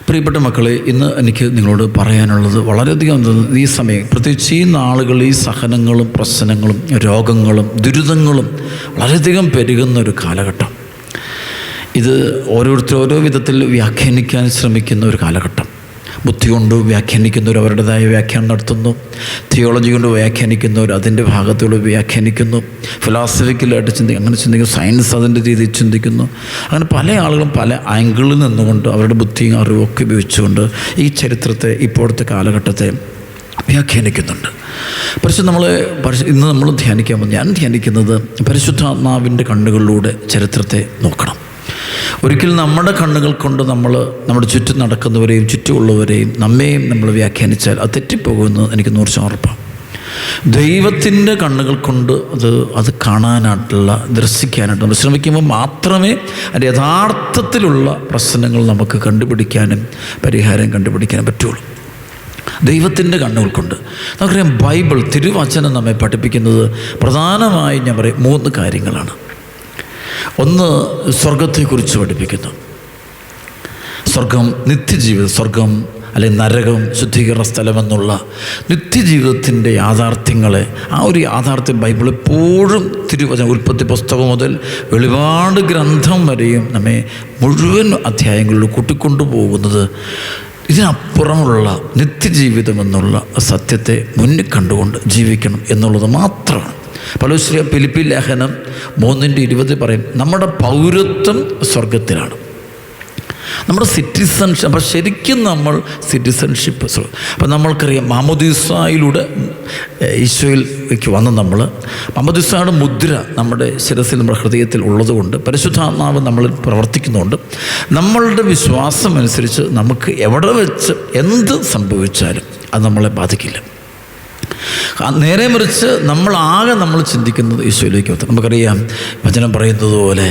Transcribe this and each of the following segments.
പ്രിയപ്പെട്ട മക്കളെ, ഇന്ന് എനിക്ക് നിങ്ങളോട് പറയാനുള്ളത് വളരെയധികം ഈ സമയം, പ്രത്യേകിച്ച് ഈ നാളുകൾ, ഈ സഹനങ്ങളും പ്രശ്നങ്ങളും രോഗങ്ങളും ദുരിതങ്ങളും വളരെയധികം പെരുകുന്ന ഒരു കാലഘട്ടം. ഇത് ഓരോരുത്തർ ഓരോ വിധത്തിൽ വ്യാഖ്യാനിക്കാൻ ശ്രമിക്കുന്ന ഒരു കാലഘട്ടം. ബുദ്ധി കൊണ്ട് വ്യാഖ്യാനിക്കുന്നവർ അവരുടേതായ വ്യാഖ്യാനം നടത്തുന്നു, തിയോളജി കൊണ്ട് വ്യാഖ്യാനിക്കുന്നവർ അതിൻ്റെ ഭാഗത്തോട് വ്യാഖ്യാനിക്കുന്നു, ഫിലോസഫിക്കലായിട്ട് അങ്ങനെ ചിന്തിക്കുന്നു, സയൻസ് അതിൻ്റെ രീതിയിൽ ചിന്തിക്കുന്നു. അങ്ങനെ പല ആളുകളും പല ആംഗിളിൽ നിന്നുകൊണ്ട് അവരുടെ ബുദ്ധിയും അറിവും ഒക്കെ ഉപയോഗിച്ചുകൊണ്ട് ഈ ചരിത്രത്തെ, ഇപ്പോഴത്തെ കാലഘട്ടത്തെ വ്യാഖ്യാനിക്കുന്നുണ്ട്. ഇന്ന് നമ്മൾ ഞാൻ ധ്യാനിക്കുന്നത് പരിശുദ്ധാത്മാവിൻ്റെ കണ്ണുകളിലൂടെ ചരിത്രത്തെ നോക്കണം. ഒരിക്കൽ നമ്മുടെ കണ്ണുകൾ കൊണ്ട് നമ്മുടെ ചുറ്റും നടക്കുന്നവരെയും ചുറ്റുമുള്ളവരെയും നമ്മെയും നമ്മൾ വ്യാഖ്യാനിച്ചാൽ അത് തെറ്റിപ്പോകുമെന്ന് എനിക്ക് 100% ഉറപ്പാണ്. ദൈവത്തിൻ്റെ കണ്ണുകൾ കൊണ്ട് അത് കാണാനായിട്ടുള്ള, ദർശിക്കാനായിട്ട് നമ്മൾ ശ്രമിക്കുമ്പോൾ മാത്രമേ അതിൻ്റെ യഥാർത്ഥത്തിലുള്ള പ്രശ്നങ്ങൾ നമുക്ക് കണ്ടുപിടിക്കാനും പരിഹാരം കണ്ടുപിടിക്കാനും പറ്റുള്ളൂ. ദൈവത്തിൻ്റെ കണ്ണുകൾ കൊണ്ട് നമുക്കറിയാം, ബൈബിൾ തിരുവചനം നമ്മെ പഠിപ്പിക്കുന്നത് പ്രധാനമായും ഞാൻ പറയും 3 കാര്യങ്ങളാണ്. ഒന്ന്, സ്വർഗത്തെക്കുറിച്ച് പഠിപ്പിക്കുന്നു. സ്വർഗം, നിത്യജീവിതം, സ്വർഗം അല്ലെങ്കിൽ നരകം, ശുദ്ധീകരണ സ്ഥലമെന്നുള്ള നിത്യജീവിതത്തിൻ്റെ യാഥാർത്ഥ്യങ്ങളെ, ആ ഒരു യാഥാർത്ഥ്യം ബൈബിൾ എപ്പോഴും തിരുവചനം, ഉൽപ്പത്തി പുസ്തകം മുതൽ വെളിപാട് ഗ്രന്ഥം വരെയും നമ്മെ മുഴുവൻ അധ്യായങ്ങളിലും കൂട്ടിക്കൊണ്ടു പോകുന്നത് ഇതിനപ്പുറമുള്ള നിത്യജീവിതം എന്നുള്ള സത്യത്തെ മുന്നിൽ കണ്ടുകൊണ്ട് ജീവിക്കണം എന്നുള്ളത് മാത്രമാണ്. പൗലോസ് ഫിലിപ്പി ലേഖനം 3:20 പറയും, നമ്മുടെ പൗരത്വം സ്വർഗത്തിലാണ്, നമ്മുടെ സിറ്റിസൺഷിപ്പ്. അപ്പോൾ ശരിക്കും നമ്മൾ സിറ്റിസൺഷിപ്പ്, അപ്പം നമ്മൾക്കറിയാം മാമോദീസായിലൂടെ ഈശോയിലേക്ക് വന്ന് മാമോദീസയുടെ മുദ്ര നമ്മുടെ ശിരസിൽ, നമ്മുടെ ഹൃദയത്തിൽ ഉള്ളതുകൊണ്ട്, പരിശുദ്ധാത്മാവ് നമ്മളിൽ പ്രവർത്തിക്കുന്നുണ്ട്. നമ്മളുടെ വിശ്വാസം അനുസരിച്ച് നമുക്ക് എവിടെ വെച്ച് എന്ത് സംഭവിച്ചാലും അത് നമ്മളെ ബാധിക്കില്ല. നേരെ മറിച്ച് നമ്മൾ ചിന്തിക്കുന്നത് ഈശോയിലേക്ക് എത്തും. നമുക്കറിയാം, വചനം പറയുന്നത് പോലെ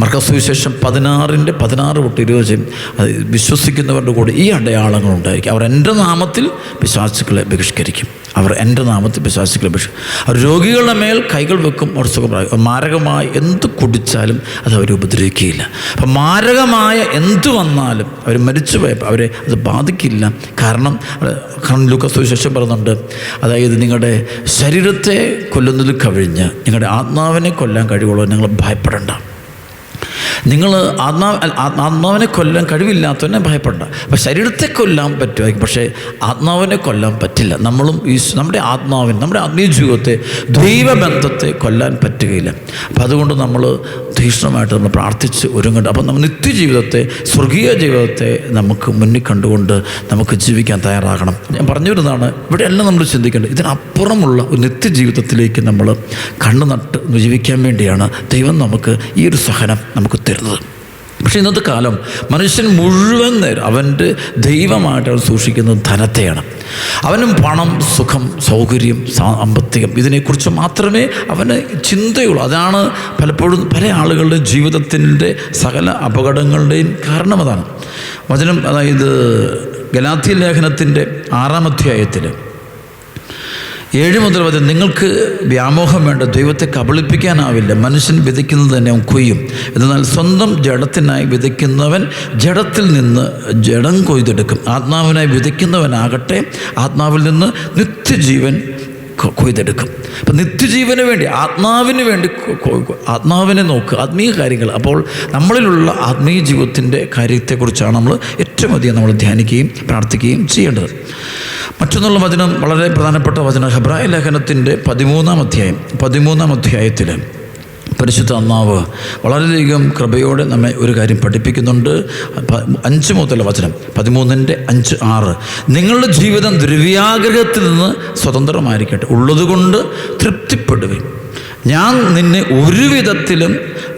മർക്കോസ് സുവിശേഷം 16:16-20 വിശ്വസിക്കുന്നവരുടെ കൂടെ ഈ അടയാളങ്ങളുണ്ടായിരിക്കും. അവർ എൻ്റെ നാമത്തിൽ പിശാചുക്കളെ ബഹിഷ്കരിക്കും. അവർ രോഗികളുടെ മേൽ കൈകൾ വെക്കും, അവർ സുഖപ്രാപിക്കും. മാരകമായ എന്ത് കുടിച്ചാലും അത് അവരെ ഉപദ്രവിക്കുകയില്ല. അപ്പം മാരകമായ എന്ത് വന്നാലും അവർ മരിച്ചു പോയപ്പോൾ അവരെ അത് ബാധിക്കില്ല. കാരണം ലൂക്കാസ് സുവിശേഷം പറയുന്നുണ്ട്, അതായത് നിങ്ങളുടെ ശരീരത്തെ കൊല്ലുന്നതിൽ കവിഞ്ഞ് നിങ്ങളുടെ ആത്മാവിനെ കൊല്ലാൻ കഴിവുള്ളൂ, നിങ്ങൾ ഭയപ്പെടേണ്ട. നിങ്ങൾ ആത്മാവിനെ കൊല്ലാൻ കഴിവില്ലാത്തവനെ ഭയപ്പെടേണ്ട. അപ്പം ശരീരത്തെ കൊല്ലാൻ പറ്റുമായിരിക്കും, പക്ഷേ ആത്മാവിനെ കൊല്ലാൻ പറ്റില്ല. നമ്മുടെ ആത്മീയ ജീവിതത്തെ, ദൈവബന്ധത്തെ കൊല്ലാൻ പറ്റുകയില്ല. അപ്പം അതുകൊണ്ട് നമ്മൾ തീക്ഷ്ണമായിട്ട് നമ്മൾ പ്രാർത്ഥിച്ച് ഒരുങ്ങേണ്ട. അപ്പം നമ്മൾ നിത്യജീവിതത്തെ, സ്വർഗീയ ജീവിതത്തെ നമുക്ക് മുന്നിൽ കണ്ടുകൊണ്ട് നമുക്ക് ജീവിക്കാൻ തയ്യാറാകണം. ഞാൻ പറഞ്ഞു വരുന്നതാണ്, ഇവിടെയെല്ലാം നമ്മൾ ചിന്തിക്കേണ്ടത് ഇതിനപ്പുറമുള്ള ഒരു നിത്യജീവിതത്തിലേക്ക് നമ്മൾ കണ്ണു നട്ട് ജീവിക്കാൻ വേണ്ടിയാണ് ദൈവം നമുക്ക് ഈ ഒരു സഹനം നമുക്ക് തരുന്നത്. പക്ഷേ ഇന്നത്തെ കാലം മനുഷ്യൻ മുഴുവൻ നേരം അവൻ്റെ ദൈവമായിട്ട് അവൻ സൂക്ഷിക്കുന്നത് ധനത്തെയാണ്. അവനും പണം, സുഖം, സൗകര്യം, സാമ്പത്തികം, ഇതിനെക്കുറിച്ച് മാത്രമേ അവന് ചിന്തയുള്ളൂ. അതാണ് പലപ്പോഴും പല ആളുകളുടെ ജീവിതത്തിൻ്റെ സകല അപകടങ്ങളുടെയും കാരണം. അതാണ് വചനം. അതായത് ഗലാത്യ ലേഖനത്തിൻ്റെ 6-ാം അധ്യായത്തിൽ 7 മുതൽ 10, നിങ്ങൾക്ക് വ്യാമോഹം വേണ്ട, ദൈവത്തെ കബളിപ്പിക്കാനാവില്ല. മനുഷ്യൻ വിതയ്ക്കുന്നത് തന്നെ അവൻ കൊയ്യും. എന്നാൽ സ്വന്തം ജഡത്തിനായി വിതയ്ക്കുന്നവൻ ജഡത്തിൽ നിന്ന് ജഡം കൊയ്തെടുക്കും. ആത്മാവിനായി വിതയ്ക്കുന്നവനാകട്ടെ ആത്മാവിൽ നിന്ന് നിത്യജീവൻ കൊയ്തെടുക്കും. അപ്പം നിത്യജീവന് വേണ്ടി, ആത്മാവിന് വേണ്ടി ആത്മാവിനെ നോക്കുക, ആത്മീയ കാര്യങ്ങൾ. അപ്പോൾ നമ്മളിലുള്ള ആത്മീയ ജീവിതത്തിൻ്റെ കാര്യത്തെക്കുറിച്ചാണ് നമ്മൾ ഏറ്റവും അധികം നമ്മൾ ധ്യാനിക്കുകയും പ്രാർത്ഥിക്കുകയും ചെയ്യേണ്ടത്. മറ്റൊന്നുള്ള വചനം, വളരെ പ്രധാനപ്പെട്ട വചനം, ഹെബ്രായ ലേഖനത്തിൻ്റെ 13-ാം അധ്യായത്തിൽ പരിശുദ്ധ ആത്മാവ് വളരെയധികം കൃപയോടെ നമ്മെ ഒരു കാര്യം പഠിപ്പിക്കുന്നുണ്ട്. 5 മുതലുള്ള വചനം, 13:5-6, നിങ്ങളുടെ ജീവിതം ദ്രവ്യാഗ്രഹത്തിൽ നിന്ന് സ്വതന്ത്രമായിരിക്കട്ടെ, ഉള്ളതുകൊണ്ട് തൃപ്തിപ്പെടുകയും ഞാൻ നിന്നെ ഒരു വിധത്തിലും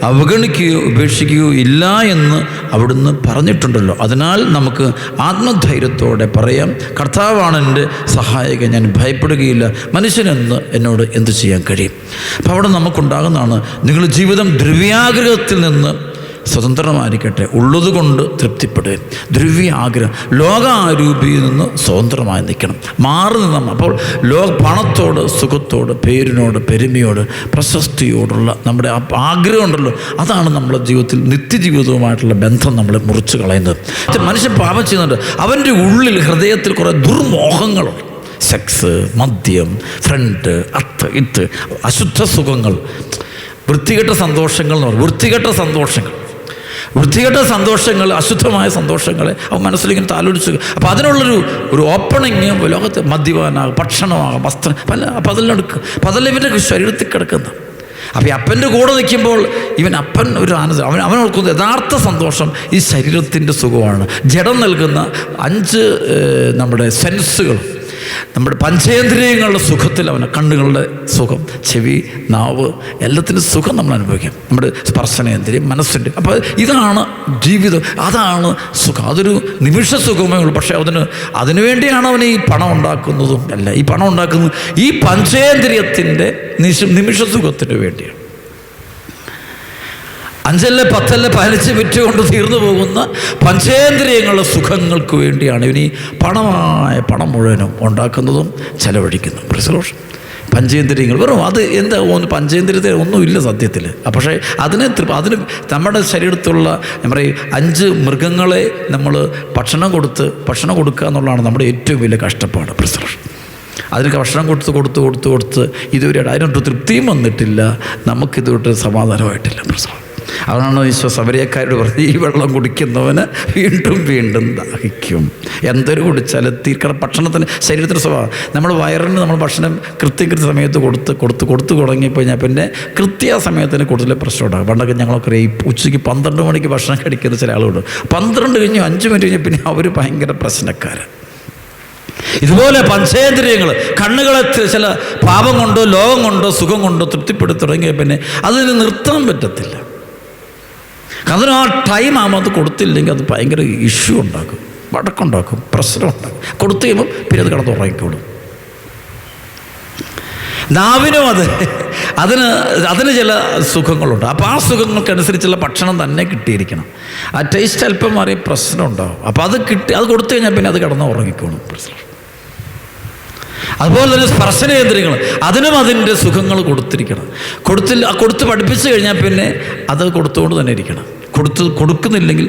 അവഗണിക്കുകയോ ഉപേക്ഷിക്കുകയോ ഇല്ല എന്ന് അവിടുന്ന് പറഞ്ഞിട്ടുണ്ടല്ലോ. അതിനാൽ നമുക്ക് ആത്മധൈര്യത്തോടെ പറയാം, കർത്താവാണ് എൻ്റെ സഹായകൻ, ഞാൻ ഭയപ്പെടുകയില്ല. മനുഷ്യനെന്ന് എന്നോട് എന്ത് ചെയ്യാൻ കഴിയും? അപ്പോൾ അവിടെ നമുക്കുണ്ടാകുന്നതാണ്, നിങ്ങളുടെ ജീവിതം ദ്രവ്യാഗ്രഹത്തിൽ നിന്ന് സ്വതന്ത്രമായിരിക്കട്ടെ. ഉള്ളതുകൊണ്ട് തൃപ്തിപ്പെടുകയും ദ്രവ്യ ആഗ്രഹം ലോകാരൂപിയിൽ നിന്ന് സ്വതന്ത്രമായി നിൽക്കണം, മാറി നിന്നാൽ. അപ്പോൾ പണത്തോട്, സുഖത്തോട്, പേരിനോട്, പെരുമയോട്, പ്രശസ്തിയോടുള്ള നമ്മുടെ ആഗ്രഹം ഉണ്ടല്ലോ, അതാണ് നമ്മുടെ ജീവിതത്തിൽ നിത്യജീവിതവുമായിട്ടുള്ള ബന്ധം നമ്മളെ മുറിച്ച് കളയുന്നത്. മനുഷ്യൻ പാപം ചെയ്യുന്നുണ്ട്, അവൻ്റെ ഉള്ളിൽ ഹൃദയത്തിൽ കുറേ ദുർമോഹങ്ങളുണ്ട്. സെക്സ്, മദ്യം, ഫ്രണ്ട്, ഇത്, അശുദ്ധ സുഖങ്ങൾ, വൃത്തികെട്ട സന്തോഷങ്ങൾ എന്ന് പറയും. വൃത്തികെട്ട സന്തോഷങ്ങൾ, അശുദ്ധമായ സന്തോഷങ്ങളെ അവൻ മനസ്സിലിങ്ങനെ താലോലിച്ച്. അപ്പോൾ അതിനുള്ളൊരു ഓപ്പണിങ് ലോകത്ത് മദ്യപാനാകും, ഭക്ഷണമാകും, വസ്ത്രം, അപ്പോൾ അതെല്ലാം എടുക്കും. അപ്പോൾ അതെല്ലാം ഇവൻ്റെ ശരീരത്തിൽ കിടക്കുന്ന. അപ്പോൾ ഈ അപ്പൻ്റെ കൂടെ നിൽക്കുമ്പോൾ അപ്പൻ ഒരു ആനന്ദം, അവൻ ഓർക്കുന്നത് യഥാർത്ഥ സന്തോഷം ഈ ശരീരത്തിൻ്റെ സുഖമാണ്. ജഡം നൽകുന്ന 5 നമ്മുടെ സെൻസുകൾ, നമ്മുടെ പഞ്ചേന്ദ്രിയങ്ങളുടെ സുഖത്തിൽ അവന്, കണ്ണുകളുടെ സുഖം, ചെവി, നാവ്, എല്ലാത്തിനും സുഖം നമ്മൾ അനുഭവിക്കാം. നമ്മുടെ സ്പർശനേന്ദ്രിയം, മനസ്സിൻ്റെ. അപ്പോൾ ഇതാണ് ജീവിതം, അതാണ് സുഖം. അതൊരു നിമിഷ സുഖമേ ഉള്ളൂ. പക്ഷേ അതിനുവേണ്ടിയാണ് അവന് ഈ പണം ഉണ്ടാക്കുന്നതും അല്ല. ഈ പണം ഉണ്ടാക്കുന്നത് ഈ പഞ്ചേന്ദ്രിയത്തിൻ്റെ നിമിഷ സുഖത്തിന് വേണ്ടിയാണ്. 5, 10, 15 മിനിറ്റ് കൊണ്ട് തീർന്നു പോകുന്ന പഞ്ചേന്ദ്രിയങ്ങളുടെ സുഖങ്ങൾക്ക് വേണ്ടിയാണ് ഇവന് ഈ പണം മുഴുവനും ഉണ്ടാക്കുന്നതും ചെലവഴിക്കുന്നതും. പ്രസലോഷം പഞ്ചേന്ദ്രിയങ്ങൾ വെറും അത് എന്താ പഞ്ചേന്ദ്രിയത്തിൽ ഒന്നുമില്ല സത്യത്തിൽ. പക്ഷേ അതിന് നമ്മുടെ ശരീരത്തിലുള്ള നമ്മൾ 5 മൃഗങ്ങളെ നമ്മൾ ഭക്ഷണം കൊടുക്കുക എന്നുള്ളതാണ് നമ്മുടെ ഏറ്റവും വലിയ കഷ്ടപ്പാട്. പ്രസലോഷം അതിന് ഭക്ഷണം കൊടുത്ത് ഇതുവരെ അതിനൊട്ട് തൃപ്തിയും വന്നിട്ടില്ല, നമുക്കിതുവരെ സമാധാനമായിട്ടില്ല. പ്രസവം അവനാണ് ഈശോ സമരിയക്കാരോട് പറഞ്ഞ്, ഈ വെള്ളം കുടിക്കുന്നവന് വീണ്ടും ദാഹിക്കും. എന്തൊരു കുടിച്ചാൽ തീർക്കണം. ഭക്ഷണത്തിന് ശരീരത്തിന് സ്വഭാവം, നമ്മൾ വയറിന് നമ്മൾ ഭക്ഷണം കൃത്യ സമയത്ത് കൊടുത്ത് തുടങ്ങിക്കഴിഞ്ഞാൽ പിന്നെ കൃത്യസമയത്തിന് കൂടുതൽ പ്രശ്നം ഉണ്ടാകും. പണ്ടൊക്കെ ഞങ്ങളൊക്കെ ഈ ഉച്ചയ്ക്ക് 12 മണിക്ക് ഭക്ഷണം കഴിക്കുന്ന ചില ആളുകളുണ്ട്. 12 കഴിഞ്ഞ് 5 മിനിറ്റ് കഴിഞ്ഞ് പിന്നെ അവർ ഭയങ്കര പ്രശ്നക്കാരൻ. ഇതുപോലെ പഞ്ചേന്ദ്രിയങ്ങൾ, കണ്ണുകളെ ചില പാപം കൊണ്ടോ ലോകം കൊണ്ടോ സുഖം കൊണ്ടോ തൃപ്തിപ്പെടുത്തി തുടങ്ങിയ പിന്നെ അതിന് നിർത്താൻ പറ്റത്തില്ല. അതിന് ആ ടൈം ആകുമ്പോൾ അത് കൊടുത്തില്ലെങ്കിൽ അത് ഭയങ്കര ഇഷ്യൂ ഉണ്ടാക്കും, വടക്കുണ്ടാക്കും, പ്രശ്നം ഉണ്ടാക്കും. കൊടുത്തു കഴിയുമ്പോൾ പിന്നെ അത് കിടന്ന് ഉറങ്ങിക്കോളും. നാവിനും അതിന് ചില സുഖങ്ങളുണ്ട്. അപ്പോൾ ആ സുഖങ്ങൾക്കനുസരിച്ചുള്ള ഭക്ഷണം തന്നെ കിട്ടിയിരിക്കണം. ആ ടേസ്റ്റ് അല്പം മാറി പ്രശ്നം ഉണ്ടാകും. അപ്പോൾ അത് കൊടുത്തു കഴിഞ്ഞാൽ പിന്നെ അത് കിടന്ന് ഉറങ്ങിക്കോളും. പ്രശ്നം. അതുപോലെ തന്നെ സ്പർശനേന്ദ്രിയങ്ങൾ, അതിനും അതിൻ്റെ സുഖങ്ങൾ കൊടുത്തിരിക്കണം. കൊടുത്ത് പഠിപ്പിച്ചു കഴിഞ്ഞാൽ പിന്നെ അത് കൊടുത്തുകൊണ്ട് തന്നെ ഇരിക്കണം. കൊടുക്കുന്നില്ലെങ്കിൽ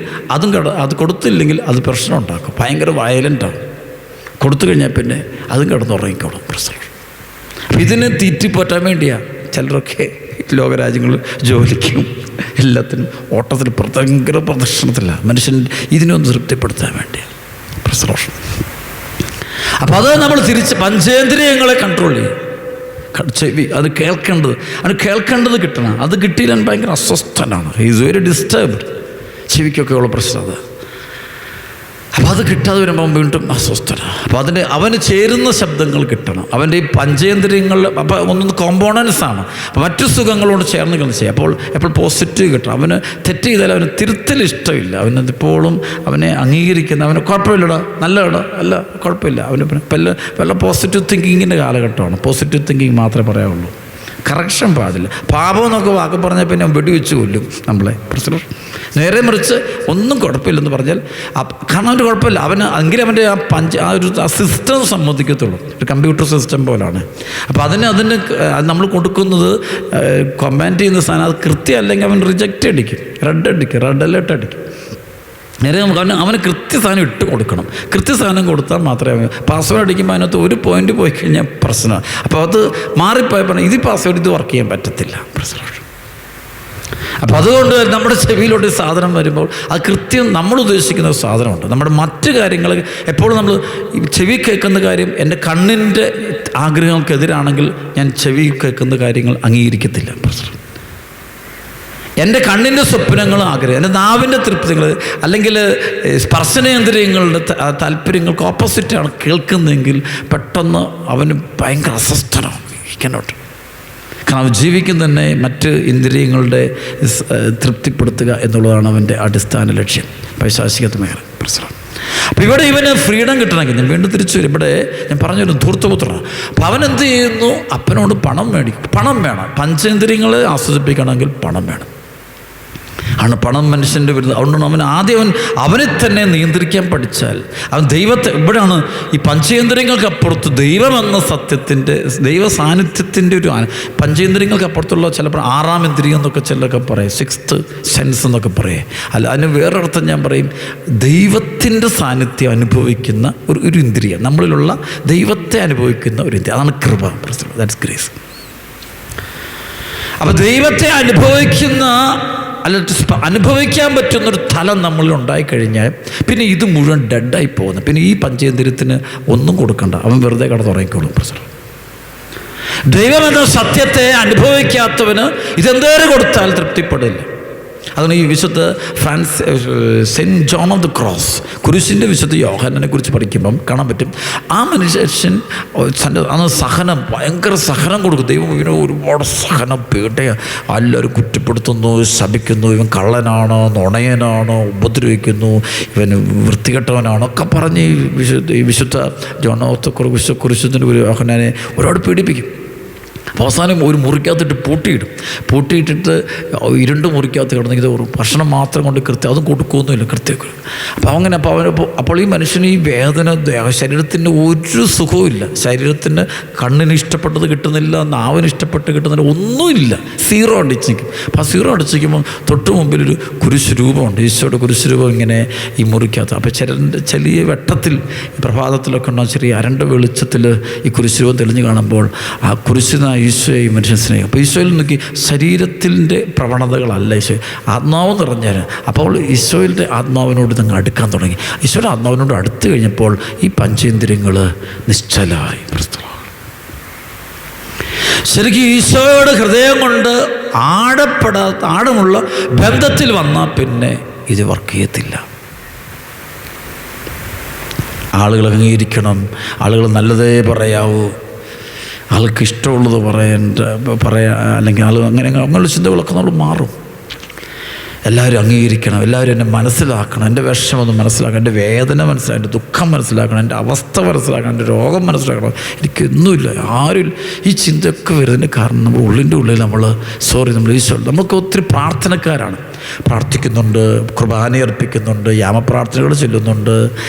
അത് കൊടുത്തില്ലെങ്കിൽ അത് പ്രശ്നം ഉണ്ടാക്കും, ഭയങ്കര വയലൻ്റാണ്. കൊടുത്തു കഴിഞ്ഞാൽ പിന്നെ അതും കിടന്നുറങ്ങിക്കോളും. പ്രശ്നം. ഇതിന് തീറ്റിപ്പറ്റാൻ വേണ്ടിയാണ് ചിലരൊക്കെ ലോകരാജ്യങ്ങളിൽ ജോലിക്കും എല്ലാത്തിനും ഓട്ടത്തിൽ ഭയങ്കര പ്രദർശനത്തില്ല. മനുഷ്യൻ ഇതിനൊന്ന് തൃപ്തിപ്പെടുത്താൻ വേണ്ടിയാണ്. പ്രശ്നം. അപ്പോൾ അത് നമ്മൾ തിരിച്ച് പഞ്ചേന്ദ്രിയങ്ങളെ കൺട്രോൾ ചെയ്യും. ചെവി, അത് കേൾക്കേണ്ടത് കിട്ടണം. അത് കിട്ടിയില്ല ഭയങ്കര അസ്വസ്ഥനാണ്. Is very disturbed. ചെവിക്കൊക്കെ ഉള്ള പ്രശ്നം അത്. അപ്പോൾ അത് കിട്ടാതെ വരുമ്പോൾ വീണ്ടും അസ്വസ്ഥനാണ്. അപ്പോൾ അവന് ചേരുന്ന ശബ്ദങ്ങൾ കിട്ടണം. അവൻ്റെ ഈ പഞ്ചേന്ദ്രിയങ്ങൾ അപ്പോൾ ഒന്നൊന്ന് കോമ്പോണൻസാണ്. അപ്പോൾ മറ്റു സുഖങ്ങളോട് ചേർന്ന് ചെയ്യാം. അപ്പോൾ എപ്പോൾ പോസിറ്റീവ് കിട്ടണം. അവന് തെറ്റ് ചെയ്താൽ അവന് തിരുത്തൽ ഇഷ്ടമില്ല. അവനെപ്പോഴും അവനെ അംഗീകരിക്കുന്ന, അവന് കുഴപ്പമില്ലടാ, നല്ലടാ, അല്ല കുഴപ്പമില്ല, അവന് വല്ല പോസിറ്റീവ് തിങ്കിങ്ങിൻ്റെ കാലഘട്ടമാണ്. പോസിറ്റീവ് തിങ്കിങ് മാത്രമേ പറയാവുള്ളൂ, കറക്ഷൻ പാടില്ല. പാപം എന്നൊക്കെ വാക്ക് പറഞ്ഞാൽ പിന്നെ വെടിവെച്ച് കൊല്ലും നമ്മളെ. പ്രശ്നം. നേരെ മറിച്ച് ഒന്നും കുഴപ്പമില്ലെന്ന് പറഞ്ഞാൽ കാരണം അവൻ്റെ കുഴപ്പമില്ല, എങ്കിലും അവൻ്റെ ആ സിസ്റ്റം സമ്മതിക്കത്തുള്ളൂ. ഒരു കമ്പ്യൂട്ടർ സിസ്റ്റം പോലാണ്. അപ്പോൾ അതിന് നമ്മൾ കൊടുക്കുന്നത് കമാൻഡ് ചെയ്യുന്ന സാധനം അത് കൃത്യം അല്ലെങ്കിൽ അവൻ റിജക്റ്റ് അടിക്കും, റെഡ് അലേർട്ട് അടിക്കും. നേരെ അവന് കൃത്യസാധനം ഇട്ട് കൊടുക്കണം. കൃത്യസാധനം കൊടുത്താൽ മാത്രമേ. പാസ്വേഡ് അടിക്കുമ്പോൾ അതിനകത്ത് ഒരു പോയിന്റ് പോയി കഴിഞ്ഞാൽ പ്രശ്നമാണ്. അപ്പോൾ അത് മാറിപ്പോയപ്പോൾ ഇത് പാസ്വേഡ് ഇത് വർക്ക് ചെയ്യാൻ പറ്റത്തില്ല. പ്രശ്നം. അപ്പോൾ അതുകൊണ്ട് നമ്മുടെ ചെവിയിലോട്ട് സാധനം വരുമ്പോൾ അത് കൃത്യം നമ്മൾ ഉദ്ദേശിക്കുന്ന ഒരു സാധനമുണ്ട്. നമ്മുടെ മറ്റു കാര്യങ്ങൾ എപ്പോഴും നമ്മൾ ചെവി കേൾക്കുന്ന കാര്യം എൻ്റെ കണ്ണിൻ്റെ ആഗ്രഹങ്ങൾക്കെതിരാണെങ്കിൽ ഞാൻ ചെവി കേൾക്കുന്ന കാര്യങ്ങൾ അംഗീകരിക്കത്തില്ല. പ്രശ്നം. എൻ്റെ കണ്ണിൻ്റെ സ്വപ്നങ്ങൾ, ആഗ്രഹം, എൻ്റെ നാവിൻ്റെ തൃപ്തികൾ അല്ലെങ്കിൽ സ്പർശനേന്ദ്രിയങ്ങളുടെ താല്പര്യങ്ങൾക്ക് ഓപ്പോസിറ്റാണ് കേൾക്കുന്നതെങ്കിൽ പെട്ടെന്ന് അവന് ഭയങ്കര അസ്വസ്ഥനാണ്. ഇക്കനോട്ട്. കാരണം ജീവിക്കുന്ന തന്നെ മറ്റ് ഇന്ദ്രിയങ്ങളുടെ തൃപ്തിപ്പെടുത്തുക എന്നുള്ളതാണ് അവൻ്റെ അടിസ്ഥാന ലക്ഷ്യം, പൈശാചിക മേഖല. പ്രശ്നം. അപ്പോൾ ഇവിടെ ഇവന് ഫ്രീഡം കിട്ടണമെങ്കിൽ ഞാൻ വീണ്ടും തിരിച്ചു വരും. ഇവിടെ ഞാൻ പറഞ്ഞൊരു ധൂർത്തപുത്രനാണ്. അപ്പോൾ അവനെന്ത് ചെയ്യുന്നു? അപ്പനോട് പണം മേടിക്കും. പണം വേണം. പഞ്ചേന്ദ്രിയങ്ങളെ ആസ്വദിപ്പിക്കണമെങ്കിൽ പണം വേണം. ആണ് പണം മനുഷ്യൻ്റെ വിരുദ്ധം. അതുകൊണ്ടാണ് അവനെ തന്നെ നിയന്ത്രിക്കാൻ പഠിച്ചാൽ അവൻ ദൈവത്തെ, ഇവിടെയാണ് ഈ പഞ്ചേന്ദ്രിയങ്ങൾക്കപ്പുറത്ത് ദൈവമെന്ന സത്യത്തിൻ്റെ, ദൈവ സാന്നിധ്യത്തിൻ്റെ ഒരു പഞ്ചേന്ദ്രിയങ്ങൾക്കപ്പുറത്തുള്ള ചിലപ്പോൾ 6ാം ഇന്ദ്രിയം എന്നൊക്കെ ചിലരൊക്കെ പറയും, 6th സെൻസ് എന്നൊക്കെ പറയും. അല്ല, അതിന് വേറൊരർത്ഥം ഞാൻ പറയും, ദൈവത്തിൻ്റെ സാന്നിധ്യം അനുഭവിക്കുന്ന ഒരു ഇന്ദ്രിയം, നമ്മളിലുള്ള ദൈവത്തെ അനുഭവിക്കുന്ന ഒരു ഇന്ദ്രിയം. അതാണ് കൃപ. That's grace. അപ്പോൾ ദൈവത്തെ അനുഭവിക്കാൻ പറ്റുന്നൊരു തലം നമ്മളിൽ ഉണ്ടായിക്കഴിഞ്ഞാൽ പിന്നെ ഇത് മുഴുവൻ ഡെഡായി പോകുന്നു. പിന്നെ ഈ പഞ്ചേന്ദ്രിയത്തിന് ഒന്നും കൊടുക്കണ്ട, അവൻ വെറുതെ കടന്നുറങ്ങിക്കോളും. ദൈവം എന്ന സത്യത്തെ അനുഭവിക്കാത്തവന് ഇതെന്തേരം കൊടുത്താൽ തൃപ്തിപ്പെടില്ല. അതാണ് ഈ വിശുദ്ധ saint John of the Cross, കുരിശിൻ്റെ വിശുദ്ധ യോഹന്നാനെ കുറിച്ച് പഠിക്കുമ്പം കാണാൻ പറ്റും. ആ മനുഷ്യൻ അന്ന് സഹനം, ഭയങ്കര സഹനം കൊടുക്കും. ദൈവം ഇവന് ഒരുപാട് സഹനം, പേട്ടയാണ്, എല്ലാവരും കുറ്റപ്പെടുത്തുന്നു, ശപിക്കുന്നു, ഇവൻ കള്ളനാണോ, നുണയനാണോ, ഉപദ്രവിക്കുന്നു, ഇവൻ വൃത്തികെട്ടവനാണോ ഒക്കെ പറഞ്ഞ് ഈ വിശുദ്ധ ജോൺ ഓഫ് ദ ക്രോസ്, കുരിശിൻ്റെ ഒരു യോഹന്നാനെ ഒരുപാട് പീഡിപ്പിക്കും. അവസാനം ഒരു മുറിക്കകത്തിട്ട് പൂട്ടിയിട്ടിട്ട് ഇരുണ്ട് മുറിക്കകത്ത് കിടന്നെങ്കിൽ ഒരു ഭക്ഷണം മാത്രം കൊണ്ട് കൃത്യം അതും കൊടുക്കുമൊന്നുമില്ല കൃത്യമൊക്കെ. അപ്പോൾ ഈ മനുഷ്യന് ഈ വേദന, ശരീരത്തിന് ഒരു സുഖവും ഇല്ല, ശരീരത്തിന് കണ്ണിന് ഇഷ്ടപ്പെട്ടത് കിട്ടുന്നില്ല, നാവിന് ഇഷ്ടപ്പെട്ട് കിട്ടുന്നില്ല, ഒന്നുമില്ല, 0 അടിച്ച് നിൽക്കും. അപ്പോൾ ആ 0 അടിച്ച് നിൽക്കുമ്പോൾ തൊട്ട് മുമ്പിലൊരു കുരിശ് രൂപമുണ്ട്, ഈശോയുടെ കുരിശ് രൂപം ഇങ്ങനെ ഈ മുറിക്കകത്ത്. അപ്പോൾ ചെറിയ വെട്ടത്തിൽ, പ്രഭാതത്തിലൊക്കെ ഉണ്ടാകും, ചെറിയ അരണ്ട വെളിച്ചത്തിൽ ഈ കുരിശ് രൂപം തെളിഞ്ഞ് കാണുമ്പോൾ ആ കുരിശിനായി ഈശോയെ ഈ മനുഷ്യൻ സ്നേഹം. അപ്പോൾ ഈശോയിൽ നോക്കി ശരീരത്തിൻ്റെ പ്രവണതകളല്ല ഈശോ, ആത്മാവ് നിറഞ്ഞാൽ. അപ്പോൾ ഈശോയുടെ ആത്മാവിനോട് നിങ്ങൾ അടുക്കാൻ തുടങ്ങി. ഈശോയുടെ ആത്മാവിനോട് അടുത്ത് കഴിഞ്ഞപ്പോൾ ഈ പഞ്ചേന്ദ്രിയങ്ങൾ നിശ്ചലായി. ശരിക്കും ഈശോയുടെ ഹൃദയം കൊണ്ട് ആഴമുള്ള ബന്ധത്തിൽ വന്നാൽ പിന്നെ ഇത് വർക്ക് ചെയ്യത്തില്ല. ആളുകൾ അംഗീകരിക്കണം, ആളുകൾ നല്ലതേ പറയാവൂ, ആൾക്ക് ഇഷ്ടമുള്ളത് പറയാൻ അല്ലെങ്കിൽ അങ്ങനെയുള്ള ചിന്തകളൊക്കെ നമ്മൾ മാറും. എല്ലാവരും അംഗീകരിക്കണം, എല്ലാവരും എന്നെ മനസ്സിലാക്കണം, എൻ്റെ വിഷമൊന്ന് മനസ്സിലാക്കണം, എൻ്റെ വേദന മനസ്സിലാക്കണം, എൻ്റെ ദുഃഖം മനസ്സിലാക്കണം, എൻ്റെ അവസ്ഥ മനസ്സിലാക്കണം, എൻ്റെ രോഗം മനസ്സിലാക്കണം, എനിക്കൊന്നുമില്ല, ആരും. ഈ ചിന്തയൊക്കെ വരുന്നതിന് കാരണം നമ്മൾ ഉള്ളിൽ നമ്മൾ ഈശോ, നമുക്ക് ഒത്തിരി പ്രാർത്ഥനക്കാരാണ്, പ്രാർത്ഥിക്കുന്നുണ്ട്, കുർബാന അർപ്പിക്കുന്നുണ്ട്, യാമപ്രാർത്ഥനകൾ ചൊല്ലുന്നുണ്ട്,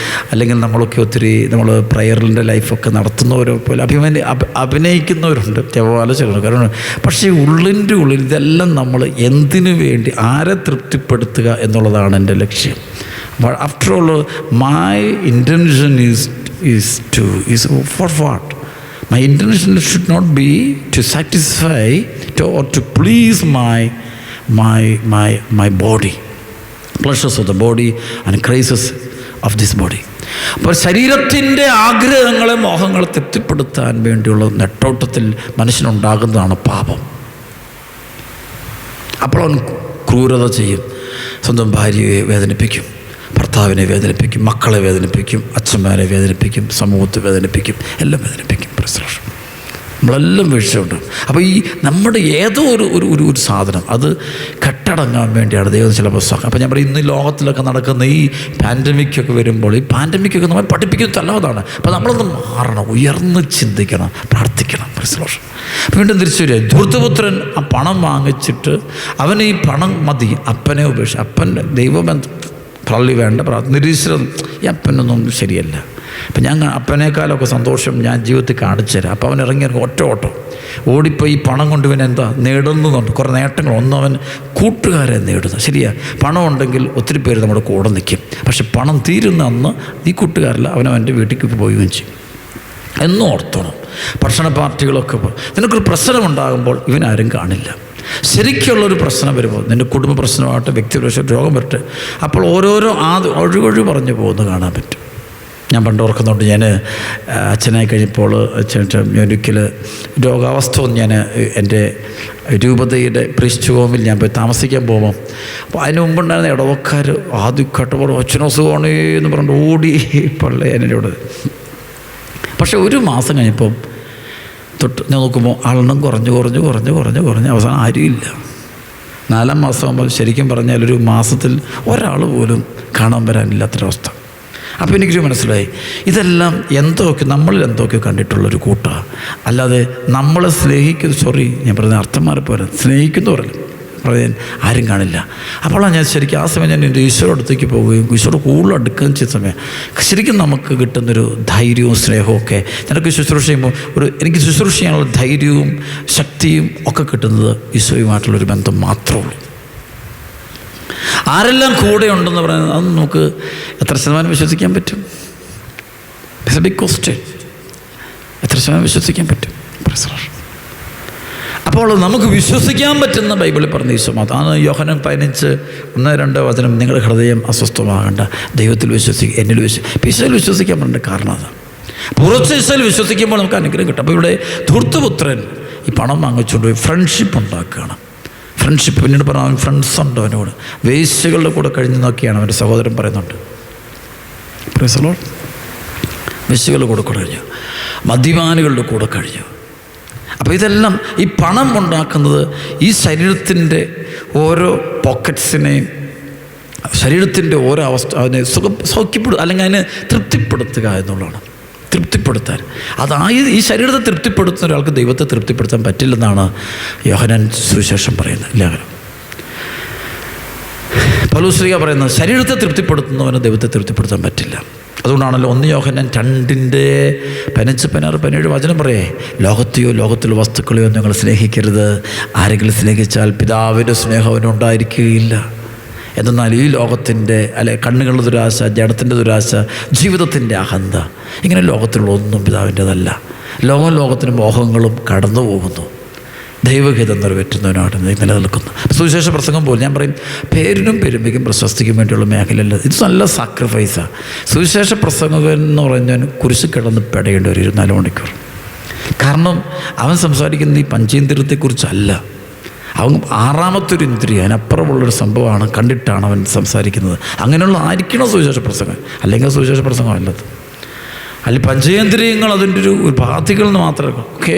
അല്ലെങ്കിൽ നമ്മളൊക്കെ ഒത്തിരി നമ്മൾ പ്രയറിൻ്റെ ലൈഫൊക്കെ നടത്തുന്നവരോ പോലെ അഭിനയിക്കുന്നവരുണ്ട്, ജപമാല ചൊല്ലുന്നു. കാരണം പക്ഷേ ഉള്ളിൻ്റെ ഉള്ളിൽ ഇതെല്ലാം നമ്മൾ എന്തിനു വേണ്ടി, ആരെ തൃപ്തിപ്പെടുത്തുക എന്നുള്ളതാണ് എൻ്റെ ലക്ഷ്യം. After all my intention is for what? My intention should not be to satisfy or to please my body, pleasures of the body and crises of this body. അപ്പോൾ ശരീരത്തിൻ്റെ ആഗ്രഹങ്ങളെ, മോഹങ്ങളെ തൃപ്തിപ്പെടുത്താൻ വേണ്ടിയുള്ള നെട്ടോട്ടത്തിൽ മനുഷ്യനുണ്ടാകുന്നതാണ് പാപം. അപ്പോൾ അവൻ ക്രൂരത ചെയ്യും, സ്വന്തം ഭാര്യയെ വേദനിപ്പിക്കും, ഭർത്താവിനെ വേദനിപ്പിക്കും, മക്കളെ വേദനിപ്പിക്കും, അച്ഛന്മാരെ വേദനിപ്പിക്കും, സമൂഹത്തെ വേദനിപ്പിക്കും, എല്ലാം വേദനിപ്പിക്കും. നമ്മളെല്ലാം വീഴ്ചയുണ്ട്. അപ്പോൾ ഈ നമ്മുടെ ഏതോ ഒരു സാധനം അത് കെട്ടടങ്ങാൻ വേണ്ടിയാണ് ദൈവം ചിലപ്പോൾ അപ്പോൾ ഞാൻ പറയും, ഇന്ന് ലോകത്തിലൊക്കെ നടക്കുന്ന ഈ പാൻഡമിക്കൊക്കെ വരുമ്പോൾ, ഈ പാൻഡമിക്കൊക്കെ നമ്മൾ പഠിപ്പിക്കുന്നത് അല്ലാതാണ്. അപ്പോൾ നമ്മളൊന്ന് മാറണം, ഉയർന്ന് ചിന്തിക്കണം, പ്രാർത്ഥിക്കണം. വീണ്ടും തിരിച്ചു വരിക. ധൂർത്തപുത്രൻ ആ പണം വാങ്ങിച്ചിട്ട് അവന് ഈ പണം മതി, അപ്പനെ ഉപേക്ഷിച്ച്, അപ്പൻ്റെ ദൈവബന്ധം പള്ളി വേണ്ട, നിരീശ്വരം, ഈ അപ്പനൊന്നും ശരിയല്ല. അപ്പം ഞാൻ അപ്പനേക്കാളൊക്കെ സന്തോഷം ഞാൻ ജീവിതത്തിൽ കാണിച്ചു തരാം. അപ്പോൾ അവൻ ഇറങ്ങി ഒറ്റ ഓട്ടം ഓടിപ്പോയി ഈ പണം കൊണ്ട് ഇവൻ എന്താ നേടുന്നുണ്ട്, കുറേ നേട്ടങ്ങൾ. ഒന്നവൻ കൂട്ടുകാരെ നേടുന്നു. ശരിയാ, പണം ഉണ്ടെങ്കിൽ ഒത്തിരി പേര് നമ്മുടെ കൂടെ നിൽക്കും. പക്ഷെ പണം തീരുന്ന അന്ന് ഈ കൂട്ടുകാരില്ല, അവനവൻ്റെ വീട്ടിലേക്ക് പോവുകയും ചെയ്യും. എന്നും ഓർത്തോണം. ഭക്ഷണ പാർട്ടികളൊക്കെ നിനക്കൊരു പ്രശ്നമുണ്ടാകുമ്പോൾ ഇവനാരും കാണില്ല. ശരിക്കുള്ളൊരു പ്രശ്നം വരുമ്പോൾ, നിൻ്റെ കുടുംബ പ്രശ്നമാകട്ടെ, വ്യക്തി പ്രശ്നം, രോഗം വരട്ടെ, അപ്പോൾ ഓരോരോ ഒഴുകൊഴു പറഞ്ഞു പോകുന്നത് കാണാൻ പറ്റും. ഞാൻ പണ്ട് ഓർക്കുന്നുണ്ട്, ഞാൻ അച്ഛനായി കഴിഞ്ഞപ്പോൾ ഒരിക്കൽ രോഗാവസ്ഥ ഞാൻ എൻ്റെ രൂപതയുടെ പ്രീസ്റ്റ് ഹോമിൽ ഞാൻ പോയി താമസിക്കാൻ പോകുമ്പോൾ, അപ്പോൾ അതിന് മുമ്പുണ്ടായിരുന്ന ഇടവക്കാർ ആദ്യം കേട്ടപ്പോൾ അച്ഛനോ സുഖമാണ് എന്ന് പറഞ്ഞിട്ട് ഓടി പള്ളി എന്നോട്. പക്ഷേ ഒരു മാസം കഴിഞ്ഞപ്പം തൊട്ട് ഞാൻ നോക്കുമ്പോൾ ആളെണ്ണം കുറഞ്ഞ് അവസാനം ആരുമില്ല. 4-ാം മാസം ആകുമ്പോൾ ശരിക്കും പറഞ്ഞാൽ ഒരു മാസത്തിൽ ഒരാൾ പോലും കാണാൻ വരാനില്ലാത്തൊരവസ്ഥ. അപ്പോൾ എനിക്കൊരു മനസ്സിലായി, ഇതെല്ലാം നമ്മളിൽ എന്തൊക്കെ കണ്ടിട്ടുള്ളൊരു കൂട്ടമാണ്. അല്ലാതെ നമ്മളെ സ്നേഹിക്കുന്ന, ഞാൻ പറയുന്ന അർത്ഥം മാറിപ്പോരാ, സ്നേഹിക്കുന്നവരല്ല, പറയാൻ ആരും കാണില്ല. അപ്പോഴാണ് ഞാൻ ശരിക്കും ആ സമയം ഞാൻ എൻ്റെ ഈശോയുടെ അടുത്തേക്ക് പോവുകയും ഈശോയുടെ കൂടുതൽ അടുക്കുകയും ചെയ്ത സമയം ശരിക്കും നമുക്ക് കിട്ടുന്നൊരു ധൈര്യവും സ്നേഹവും ഒക്കെ ഞാനൊക്കെ ശുശ്രൂഷ ചെയ്യുമ്പോൾ എനിക്ക് ശുശ്രൂഷ ചെയ്യാനുള്ള ധൈര്യവും ശക്തിയും ഒക്കെ കിട്ടുന്നത് ഈശോയുമായിട്ടുള്ളൊരു ബന്ധം മാത്രമേ ഉള്ളൂ. ആരെല്ലാം കൂടെ ഉണ്ടെന്ന് പറയുന്നത് അത് നമുക്ക് എത്ര ശതമാനം വിശ്വസിക്കാൻ പറ്റും? It's a big question. എത്ര ശതമാനം വിശ്വസിക്കാൻ പറ്റും? അപ്പോൾ നമുക്ക് വിശ്വസിക്കാൻ പറ്റുന്ന ബൈബിളിൽ പറഞ്ഞ ഈശോ മാത്രം. ആണ് യോഹന്നാൻ 15:1-2 വചനം, നിങ്ങളുടെ ഹൃദയം അസ്വസ്ഥമാകണ്ട, ദൈവത്തിൽ വിശ്വസിക്കുക, എന്നിൽ ഈശോയിൽ വിശ്വസിക്കാൻ പറഞ്ഞ കാരണം അതാണ്. പുറത്ത് ഈശോയിൽ വിശ്വസിക്കുമ്പോൾ നമുക്ക് അനുഗ്രഹം കിട്ടും. അപ്പോൾ ഇവിടെ ധൂർത്തപുത്രൻ ഈ പണം വാങ്ങിച്ചുകൊണ്ട് പോയി ഫ്രണ്ട്ഷിപ്പ് ഉണ്ടാക്കുകയാണ്. ഫ്രണ്ട്ഷിപ്പ് പിന്നീട് പറഞ്ഞാൽ അവൻ ഫ്രണ്ട്സ് ഉണ്ട് അവനോട്. വേശ്യകളുടെ കൂടെ കഴിഞ്ഞു നോക്കിയാണ് അവൻ്റെ സഹോദരൻ പറയുന്നുണ്ട്. വേശ്യകളുടെ കൂടെ കഴിഞ്ഞു, മദ്യപാനികളുടെ കൂടെ കഴിഞ്ഞു. അപ്പോൾ ഇതെല്ലാം ഈ പണം ഉണ്ടാക്കുന്നത് ഈ ശരീരത്തിൻ്റെ ഓരോ പോക്കറ്റ്സിനെയും ശരീരത്തിൻ്റെ ഓരോ അവസ്ഥ അതിനെ സൗഖ്യപ്പെടുക അല്ലെങ്കിൽ അതിനെ തൃപ്തിപ്പെടുത്തുക എന്നുള്ളതാണ്. തൃപ്തിപ്പെടുത്താൻ ഈ ശരീരത്തെ തൃപ്തിപ്പെടുത്തുന്ന ഒരാൾക്ക് ദൈവത്തെ തൃപ്തിപ്പെടുത്താൻ പറ്റില്ലെന്നാണ് യോഹന്നാൻ സുവിശേഷം പറയുന്നത് ലേഖനം. പൗലോസ് പറയുന്നത് ശരീരത്തെ തൃപ്തിപ്പെടുത്തുന്നവന് ദൈവത്തെ തൃപ്തിപ്പെടുത്താൻ പറ്റില്ല. അതുകൊണ്ടാണല്ലോ 1 യോഹന്നാൻ 2:15-17 വചനം പറയേ, ലോകത്തെയോ ലോകത്തിലെ വസ്തുക്കളെയോ നിങ്ങൾ സ്നേഹിക്കരുത്. ആരെങ്കിലും സ്നേഹിച്ചാൽ പിതാവിൻ്റെ സ്നേഹം അവനുണ്ടായിരിക്കുകയില്ല. എന്നാൽ ഈ ലോകത്തിൻ്റെ കണ്ണുകളുടെ ദുരാശ, ജഡത്തിൻ്റെ ദുരാശ, ജീവിതത്തിൻ്റെ അഹന്ത, ഇങ്ങനെ ലോകത്തിലുള്ള ഒന്നും പിതാവിൻ്റെതല്ല. ലോകത്തിന് മോഹങ്ങളും കടന്നു പോകുന്നു. ദൈവഹിതം നിറവേറ്റുന്നവനാണ് നിലനിൽക്കുന്നു. സുവിശേഷ പ്രസംഗം പോലും ഞാൻ പറയും, പേരിനും പെരുമയ്ക്കും പ്രശസ്തിക്കും വേണ്ടിയുള്ള മേഖലയല്ല. ഇത് നല്ല സാക്രിഫൈസാണ്. സുവിശേഷ പ്രസംഗകൻ എന്ന് പറഞ്ഞാൽ കുരിശിൽ കിടന്ന് പെടയേണ്ടി വരും 24 മണിക്കൂർ. കാരണം അവൻ സംസാരിക്കുന്നത് ഈ പഞ്ചേന്ദ്രിയത്തെക്കുറിച്ചല്ല. അവൻ 6ാമത്തെ ഇന്ദ്രിയം, അതിനപ്പുറമുള്ളൊരു സംഭവമാണ്, കണ്ടിട്ടാണ് അവൻ സംസാരിക്കുന്നത്. അങ്ങനെയുള്ള ആയിരിക്കണം സുവിശേഷ പ്രസംഗം, അല്ലെങ്കിൽ സുവിശേഷ പ്രസംഗം അല്ലത്. അല്ലെങ്കിൽ പഞ്ചേന്ദ്രിയങ്ങൾ അതിൻ്റെ ഒരു ബാധികൾ എന്ന് മാത്രമേ ഓക്കെ.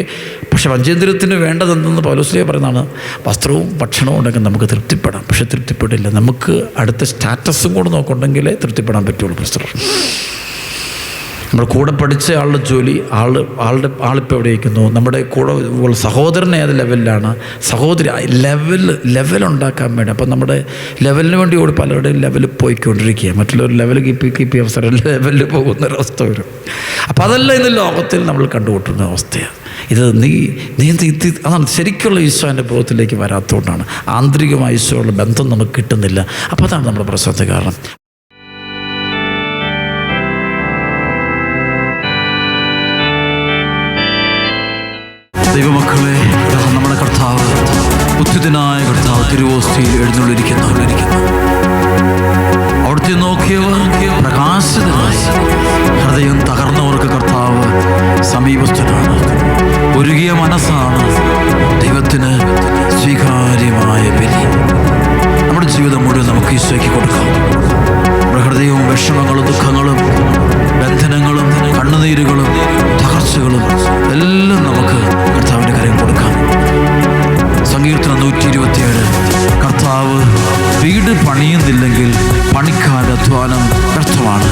പക്ഷെ പഞ്ചേന്ദ്രിയത്തിന് വേണ്ടതെന്തെന്ന് പൗലോസ്ലീഹ പറയുന്നതാണ്, വസ്ത്രവും ഭക്ഷണവും ഉണ്ടെങ്കിൽ നമുക്ക് തൃപ്തിപ്പെടാം. പക്ഷെ തൃപ്തിപ്പെടില്ല. നമുക്ക് അടുത്ത സ്റ്റാറ്റസും കൂടെ നോക്കുന്നുണ്ടെങ്കിലേ തൃപ്തിപ്പെടാൻ പറ്റുള്ളൂ. പ്രശ്നം നമ്മുടെ കൂടെ പഠിച്ച ആളുടെ ജോലി, ആളിപ്പോൾ എവിടെ ഇരിക്കുന്നു, നമ്മുടെ കൂടെ സഹോദരൻ ഏത് ലെവലിലാണ്, സഹോദരി ലെവലുണ്ടാക്കാൻ വേണ്ടി. അപ്പം നമ്മുടെ ലെവലിന് വേണ്ടി കൂടി പലരുടെയും ലെവലിൽ പോയിക്കൊണ്ടിരിക്കുക. മറ്റുള്ളവർ ലെവൽ കീപ്പ് ചെയ്യാൻ അവസരം ലെവലിൽ പോകുന്നൊരവസ്ഥ വരും. അപ്പം അതല്ല ഇന്ന് ലോകത്തിൽ നമ്മൾ കണ്ടുകൂട്ടുന്ന അവസ്ഥയാണ്. ഇത് നീ അതാണ് ശരിക്കുള്ള ഈശോൻ്റെ ബോധത്തിലേക്ക് വരാത്തതുകൊണ്ടാണ്. ആന്തരികമായ ഈശോയുള്ള ബന്ധം നമുക്ക് കിട്ടുന്നില്ല. അപ്പോൾ അതാണ് നമ്മുടെ പ്രശ്നത്തെ കാരണം. ദൈവമക്കളെ, നമ്മുടെ കർത്താവ്, ഉദ്ധിതനായ കർത്താവ് തിരുവോസ്തിയിൽ എഴുന്നള്ളിരിക്കുന്നു. അവിടുത്തെ നോക്കിയവർ പ്രകാശിതരായി, ഹൃദയം തകർന്നവർക്ക് കർത്താവ് സമീപസ്ഥനാണ്. ഒരുകിയ മനസ്സാണ് ദൈവത്തിന് സ്വീകാര്യമായ ബലി. നമ്മുടെ ജീവിതം മുഴുവൻ നമുക്ക് ഈശോയ്ക്ക് കൊടുക്കാം. നമ്മുടെ ഹൃദയവും വിഷമങ്ങളും ദുഃഖങ്ങളും ബന്ധനങ്ങളും കണ്ണുനീരുകളും തകർച്ചകളും എല്ലാം നമുക്ക് കർത്താവിൻ്റെ കരയിൽ കൊടുക്കാം. സങ്കീർത്തനം 127, കർത്താവ് വീട് പണിയുന്നില്ലെങ്കിൽ പണിക്കാരുടെ അധ്വാനം വ്യർത്ഥമാണ്.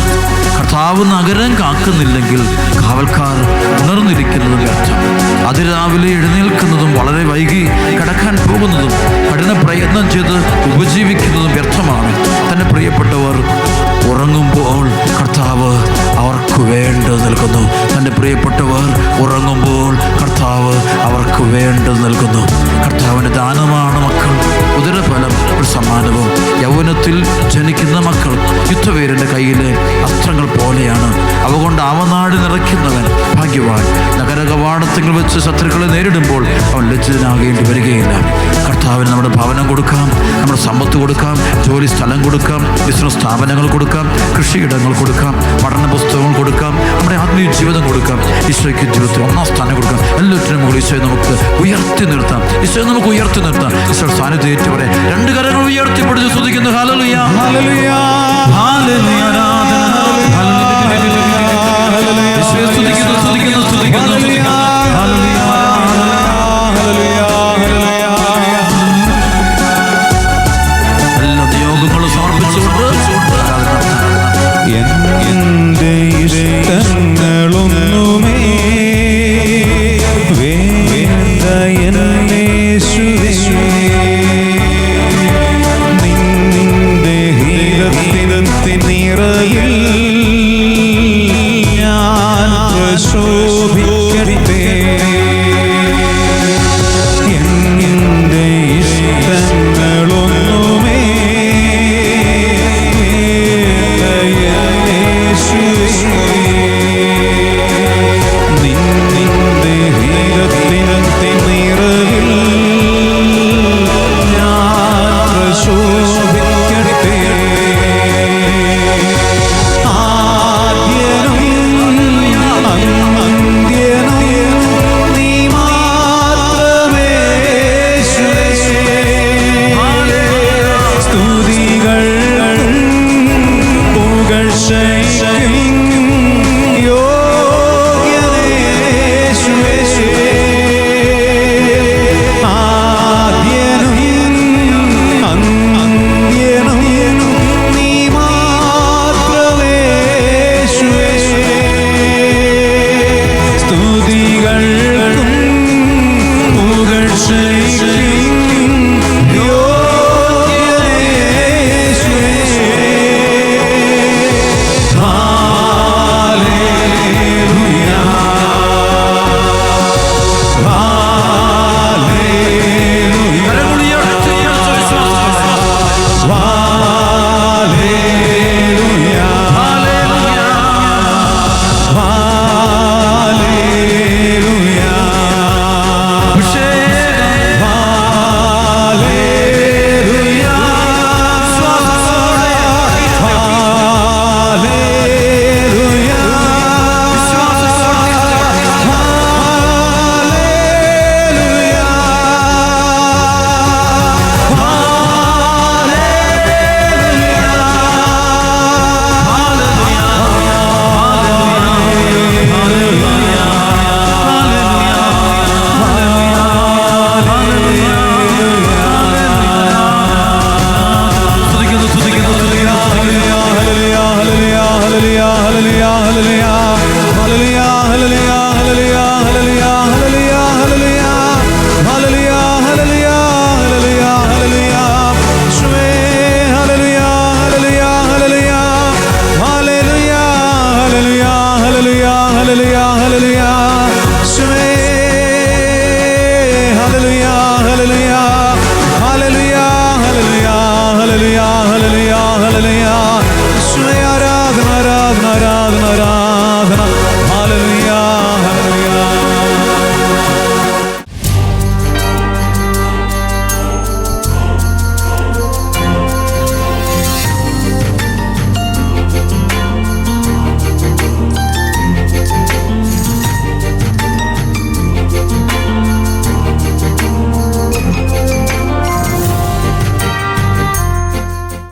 കർത്താവ് നഗരം കാക്കുന്നില്ലെങ്കിൽ കാവൽക്കാർ ഉണർന്നിരിക്കുന്നതും വ്യർത്ഥം. അതിരാവിലെ എഴുന്നേൽക്കുന്നതും വളരെ വൈകി കിടക്കാൻ പോകുന്നതും കഠിന പ്രയത്നം ചെയ്ത് ഉപജീവിക്കുന്നതും വ്യർത്ഥമാണ്. തൻ്റെ പ്രിയപ്പെട്ടവർ ഉറങ്ങുമ്പോൾ കർത്താവ് അവർക്ക് വേണ്ടത് നൽകുന്നു. തൻ്റെ പ്രിയപ്പെട്ടവർ ഉറങ്ങുമ്പോൾ കർത്താവ് അവർക്ക് വേണ്ടത് നൽകുന്നു. കർത്താവിൻ്റെ ദാനമാണ് മക്കൾ. ഉദരഫലം ഒരു സമ്മാനവും. യൗവനത്തിൽ ജനിക്കുന്ന മക്കൾ യുദ്ധവീരൻ്റെ കയ്യിലെ അസ്ത്രങ്ങൾ പോലെയാണ്. അവ കൊണ്ട് അവനാട് നിറയ്ക്കുന്നവൻ ഭാഗ്യവാൻ. നഗരകവാടത്തിൽ വെച്ച് ശത്രുക്കളെ നേരിടുമ്പോൾ അവൻ ലജ്ജിതനാകേണ്ടി വരികയില്ല. കർത്താവിന് നമ്മുടെ ഭവനം കൊടുക്കാം, നമ്മുടെ സമ്പത്ത് കൊടുക്കാം, ജോലി സ്ഥലം കൊടുക്കാം, ബിസിനസ് സ്ഥാപനങ്ങൾ കൊടുക്കാം, കൃഷിയിടങ്ങൾ കൊടുക്കാം, പഠന പുസ്തകങ്ങൾ കൊടുക്കാം, നമ്മുടെ ആത്മീയ ജീവിതം കൊടുക്കാം. ഈശോയ്ക്ക് ജീവിതത്തിൽ 1ാം സ്ഥാനം കൊടുക്കാം. എല്ലാറ്റിനും കൂടി ഈശോയെ നമുക്ക് ഉയർത്തി നിർത്താം. ഈശോയെ നമുക്ക് ഉയർത്തി നിർത്താം. ഈശോയുടെ സാന്നിധ്യം ഏറ്റവരെ 2 കരങ്ങൾ ഉയർത്തിപ്പിടിച്ച് സ്തുതിക്കുന്നു. ഹല്ലേലൂയ, ഹല്ലേലൂയ, ഹല്ലേലൂയ, ഈശോയെ സ്തുതിക്കുന്നു, സ്തുതിക്കുന്നു, സ്തുതിക്കുന്നു. എല്ലാ നിയോഗങ്ങളും സമർപ്പിച്ചുകൊണ്ട് എന്റെ ഇഷ്ടങ്ങളൊന്നുമേ വേണ്ട എന്നേശുവേ, യേശു